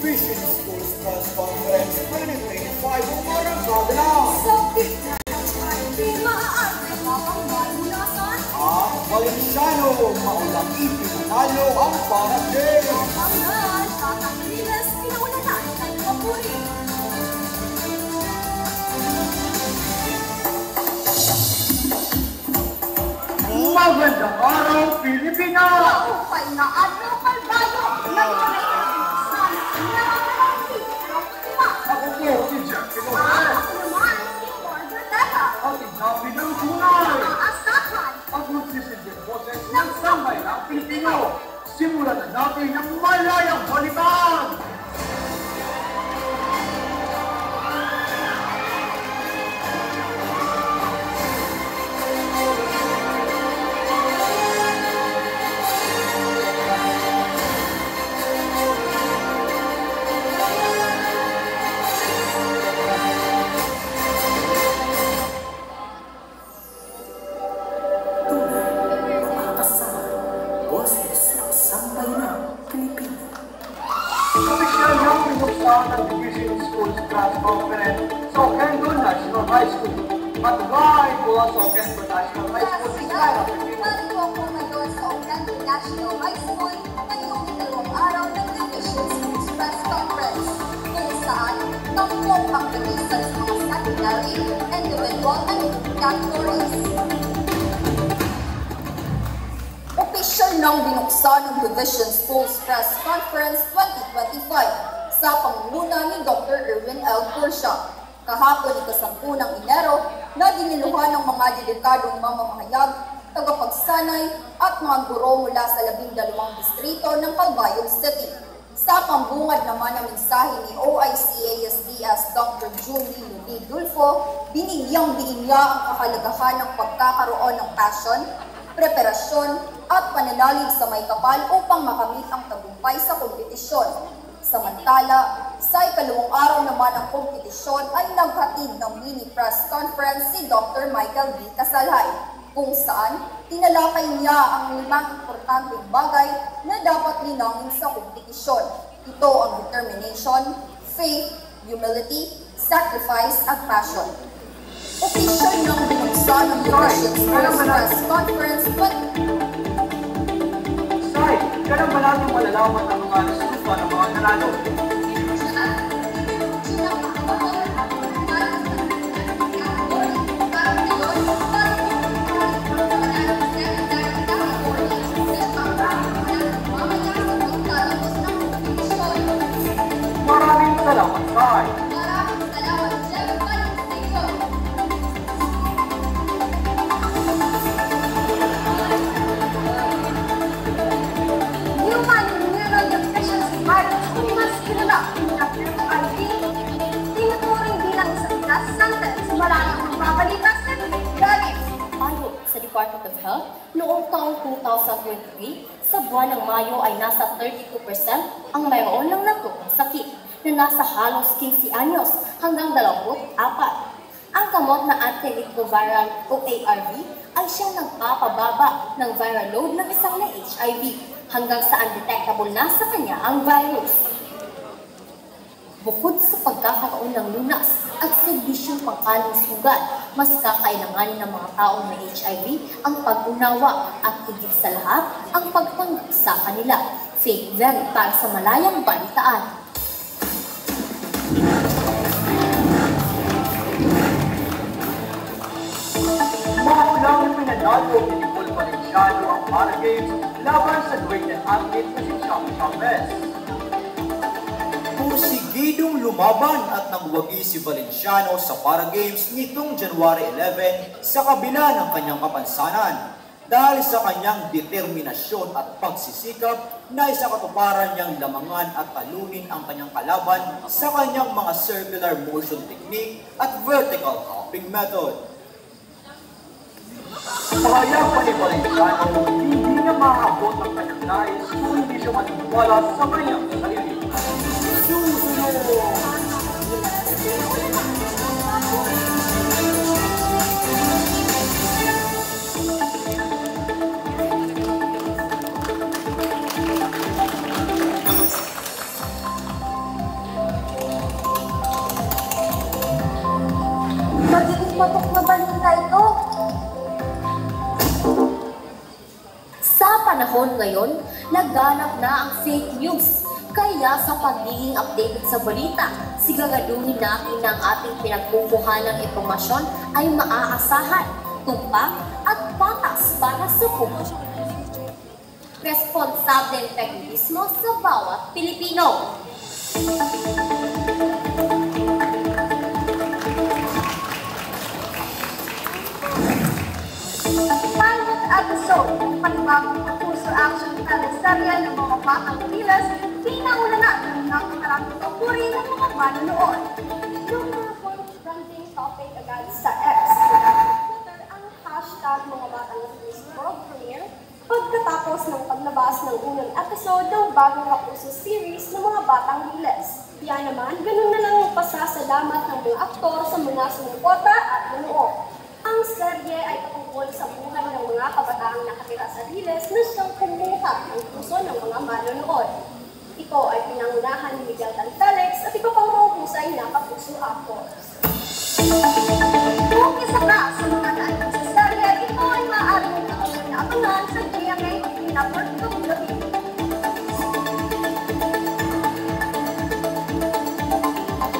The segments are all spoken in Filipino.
Vision Schools Press Conference 2025 umarangkada na! Sa gitna ng party, maaari habang malunasan Ang Valenciano, maulang ipinanalo ang Paragay! Kapangan, Tatanggilas, pinaunahan ng papuri. Magandang araw, Pilipinas! Maupay na adlaw kalbayo, nagparay sa Ako po si Jack Pinoy! Ako naman si Border Teta. Ang isabi ng tunay! Maasahan, Ang magsisilbing boses ng sambay ng Pilipino! Simulan na natin ang malayang balikan! Opisyal niyang pinuksan ng Division Schools Press Conference sa Oquendo National High School. At live mula sa Oquendo National High School, Isara, Pilipino. narito ako ngayon sa Oquendo National High School ngayong ikalawang araw ng Division Schools Press Conference kung saan tampok ang releases sa mga secondary, individual, and group categories. Opisyal nang binuksan ng Division Schools Press Conference 2025 sa pangunguna ni Dr. Erwin L. Curcia. Kahapon ika-10 ng Enero na diniluhan ng mga dedikadong mamamahayag, tagapagsanay at mga guro mula sa 12 distrito ng Calbayog City. Sa pambungad naman ng mensahe ni OIC-ASDS Dr. Julie Luni Dulfo, binigyang-diin niya ang kahalagahan ng pagkakaroon ng passion, preparasyon at pananalig sa may kapal upang makamit ang tagumpay sa kompetisyon. Samantala, sa ikalawang araw naman ng kompetisyon ay naghatid ng mini press conference si Dr. Michael B. Casalhay, kung saan tinalakay niya ang 5 importanteng bagay na dapat linangin sa kompetisyon. Ito ang determination, faith, humility, sacrifice at passion. Opisyal ng binuksan ng Division Schools Press Conference Sai, kailan ba natin malalaman ang mga resulta ng mga nanalo? Maraming salamat, Sai! Human Immunodeficiency Virus kung mas kilala bilang HIV, tinuturing bilang isang death sentence mula ng magbabalita sa Dalis. Ayon sa Department of Health, noong taong 2023, sa buwan ng Mayo ay nasa 32% ang mayroon ng naturang sakit na nasa halos 15 anyos hanggang 24. Ang gamot na antiretroviral o ARV ay siyang nagpapababa ng viral load ng isang may HIV hanggang sa undetectable na sa kanya ang virus. Bukod sa pagkakaroon ng lunas at serbisyong pangkalusugan, mas kakailanganin ng mga taong may HIV ang pag-unawa at higit sa lahat ang pagtanggap sa kanila. Faith Very para sa Malayang Balitaan. Maulang pinanalo ni Nicole Valenciano ang Para Games laban sa great athlete na si Cham Chavez. Pusigidong lumaban at nangwagi si Valenciano sa Para Games nitong January 11 sa kabila ng kanyang kapansanan dahil sa kanyang determinasyon at pagsisikap na isa katuparan niyang lamangan at talunin ang kanyang kalaban sa kanyang mga circular motion technique at vertical hopping method. Pahayag pa ni Valenciano, hindi niya maaabot ang kanyang nais kung hindi siya maniniwala sa kanyang sarili. Susunod! kumatok na balita ito. Sa panahon ngayon, laganap na ang fake news. Kaya sa pagiging updated sa balita, siguraduhin natin na ang ating pinagkukuha ng impormasyon ay maaasahan, tumpak at patas para sa publiko. Responsableng periodismo sa bawat Pilipino. Pilot episode ng panibagong Kapuso Action teleserye ng mga batang Gilas, pinaunanan ng nakakaraming papuri ng mga manonood. Yung mga trending topic agad sa X, Twitter ang hashtag mga batang Gilas World Premiere pagkatapos ng paglabas ng unang episode ng bagong Kapuso series ng mga batang Gilas. Yan naman, ganun na lang ang pasasalamat ng mga aktor sa mga sumuporta at nanood. Ang serye ay patungkol sa buhay ng mga kabataang nakatira sa Gilas na siyang kumuha ng puso ng mga manonood. Ito ay pinangunahan ni Miguel Tantalex at iba pang mahusay na Kapuso actors. Kung isa ka sa mga nanonood sa serye, ito ay maaaring abangan sa GMA Network ng gabi.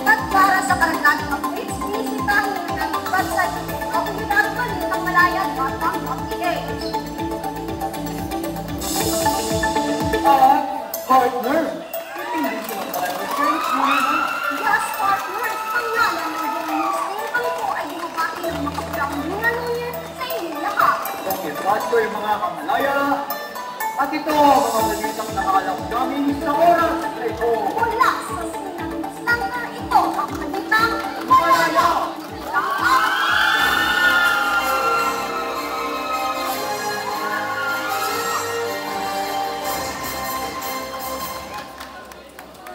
At para sa karagdagang updates, bisitahin nyo na ang website www.balitangmalayan.com.ph. Partner, hindi sila talaga friends mo na. Yes, partners! Pangalan ng buong news team, kami po ay binabati ng makapulang Lunar New Year sa inyong lahat. Okay, partner mga kamalaya. At ito ang mga balitang nakaalam namin sa oras